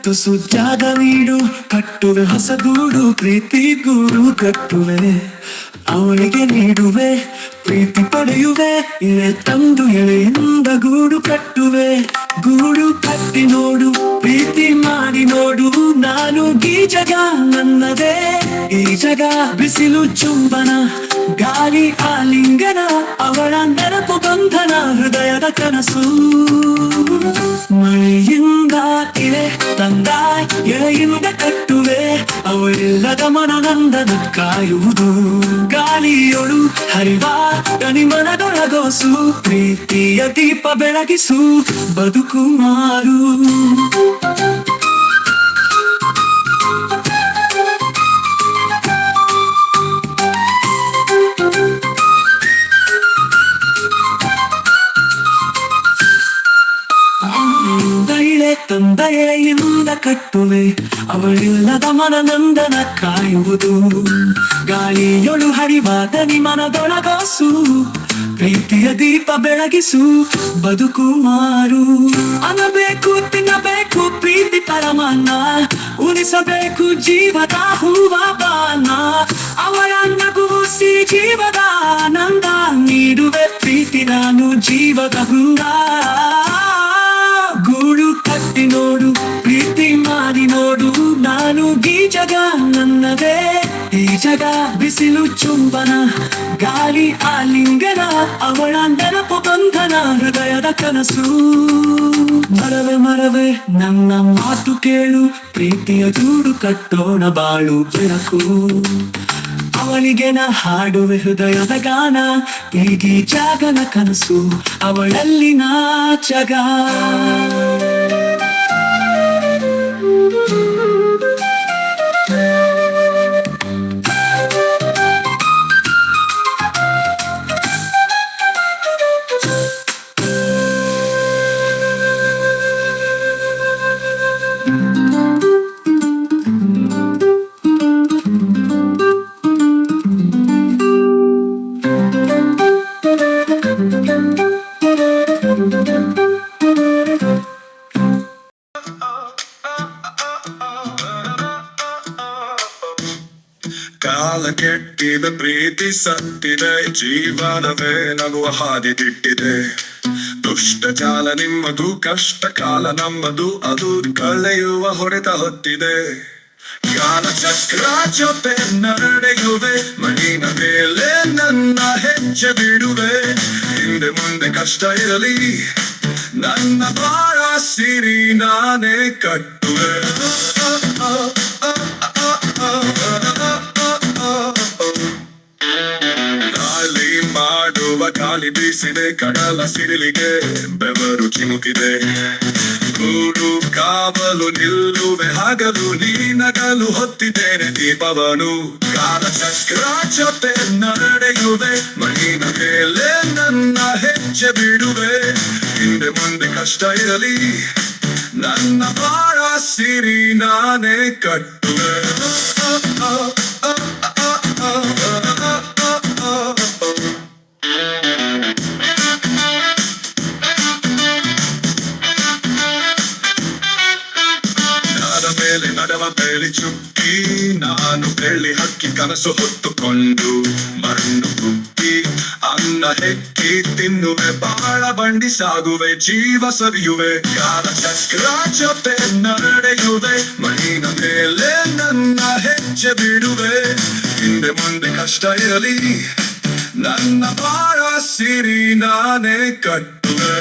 ತುಸು ಜಾಗ ನೀಡು, ಕಟ್ಟುವೆ ಹೊಸ ಗೂಡು, ಪ್ರೀತಿ ಗೂಡು ಕಟ್ಟುವೆ, ಅವಳಿಗೆ ನೀಡುವೆ, ಪ್ರೀತಿ ಪಡೆಯುವೆ, ಎಳೆ ತಂದು ಎಳೆಯಿಂದ ಗೂಡು ಕಟ್ಟುವೆ. ಗೂಡು ಕಟ್ಟಿ ನೋಡು, ಪ್ರೀತಿ ಮಾಡಿ ನೋಡು, ನಾನು ಈ ಜಗ ನನ್ನದೇ, ಈ ಜಗ ಬಿಸಿಲು ಚುಂಬನ, ಗಾಳಿ ಆಲಿಂಗನ, ಅವಳ ನೆನಪು ಬಂಧನ, ಹೃದಯದ ಕನಸು. ಮಳೆಯಿಂದ ಇಳೆ ತಂದ ಎಳೆಯಿಂದ ಕಟ್ಟುವೆ, ಅವಳಿಲ್ಲದ ಮನನಂದನ ಕಾಯುವುದು. ಗಾಳಿಯೊಳು ಹರಿವ ಮನದೊಳಗೋಸು, ಪ್ರೀತಿಯ ದೀಪ ಬೆಳಗಿಸು, ಬದುಕು ಮಾರು. ತಂದ ಎಳೆಯಿಂದ ಕಟ್ಟುವೆ, ಅವಳಿಲ್ಲದ ಮನನಂದನ ಕಾಯುವುದು. ಗಾಳಿಯೊಳು ಹರಿವ ಮನದೊಳಗೋಸು, ಪ್ರೀತಿಯ ದೀಪ ಬೆಳಗಿಸು, ಬದುಕು ಮಾರು. ಅನ್ನಬೇಕು ತಿನ್ನಬೇಕು ಪ್ರೀತಿ ಪರಮಾನ್ನ, ಉಳಿಸಬೇಕು ಜೀವದ ಹೂವ ಬಾನ, ಅವಳ ನಗುಸಿ ಜೀವದ ಆನಂದ, ನೀಡುವೆ ಪ್ರೀತಿ ನಾನು ಜೀವದ ಹೃಂಗ. ಗೂಡು ಕಟ್ಟಿ ನೋಡು, ಪ್ರೀತಿ ಮಾಡಿ ನೋಡು, ನಾನು ಈ ಜಗ ನನ್ನದೇ, ಈ ಜಗ ಬಿಸಿಲು ಚುಂಬನ, ಗಾಳಿ ಆಲಿಂಗನ, ಅವಳ ನೆನಪು ಬಂಧನ, ಹೃದಯದ ಕನಸು. ಮರವೆ ಮರವೆ ನನ್ನ ಮಾತು ಕೇಳು, ಪ್ರೀತಿಯ ಗೂಡು ಕಟ್ಟೋಣ ಬಾಳು ಬೆಳಕು. ಅವಳಿಗೆ ನಾ ಹಾಡುವೆ ಹೃದಯದ ಗಾನ, ಈಗೀ ಜಾಗನ ಕನಸು, ಅವಳಲ್ಲಿನ ಜಗ. ಕಾಲ ಕೆಟ್ಟಿದ ಪ್ರೀತಿ ಸತ್ತಿದೆ, ಜೀವನವೇ ನಗುವ ಹಾದಿ ತಿಟ್ಟಿದೆ. ದುಷ್ಟ ಜಾಲ ನಿಮ್ಮದು, ಕಷ್ಟ ಕಾಲ ನಮ್ಮದು, ಅದು ಕಳೆಯುವ ಹೊಡೆತ ಹೊತ್ತಿದೆ. ಕಾಲ ಚಕ್ರ ಜೊತೆ ನಡೆಯುವೆ, ಮಣ್ಣಿನ ಮೇಲೆ ನನ್ನ ಹೆಜ್ಜೆ ಬಿಡುವೆ. ಹಿಂದೆ ಮುಂದೆ ಕಷ್ಟ ಇರಲಿ, ನನ್ನ ಬಾಳ ಸಿರಿ ನಾನೇ ಕಟ್ಟುವೆ. ಗಾಳಿ ಮಾಡುವ ಗಾಳಿ ಬೀಸಿದೆ, ಕಡಲ ಸಿಡಿಲಿಗೆ ಬೆವರು ಚಿಮುಕಿದೆ. ಗೂಡು ಕಾವಲು ನಿಲ್ಲುವೆ ಹಗಲು, ನೀನಗಲು ಹೊತ್ತಿದ್ದೇನೆ ದೀಪವನು. ಕಾಲ ಚಕ್ರ ಜೊತೆ ನಡೆಯುವೆ, ಮಣ್ಣಿನ ಮೇಲೆ ನನ್ನ ಹೆಜ್ಜೆ ಬಿಡುವೆ. ಹಿಂದೆ ಮುಂದೆ ಕಷ್ಟ ಇರಲಿ, ನನ್ನ ಬಾಳ ಸಿರಿ ನಾನೇ ಕಟ್ಟುವೆ. ಮೇಲೆ ನಡೆವ ಬೆಳಿ ಚುಕ್ಕಿ, ನಾನು ಬೆಳ್ಳಿ ಹಕ್ಕಿ ಕನಸು ಹೊತ್ತುಕೊಂಡು, ಮಣ್ಣು ಕುಕ್ಕಿ ಅನ್ನ ಹೆಕ್ಕಿ ತಿನ್ನುವೆ, ಬಾಳ ಬಂಡಿ ಸಾಗುವೆ, ಜೀವ ಸವಿಯುವೆ. ಕಾಲ ಚಕ್ರ ಜೊತೆ ನಡೆಯುವೆ, ಮಣ್ಣಿನ ಮೇಲೆ ನನ್ನ ಹೆಜ್ಜೆ ಬಿಡುವೆ. ಹಿಂದೆ ಮುಂದೆ ಕಷ್ಟ ಇರಲಿ, ನನ್ನ ಬಾಳ ಸಿರಿ ನಾನೇ ಕಟ್ಟುವೆ.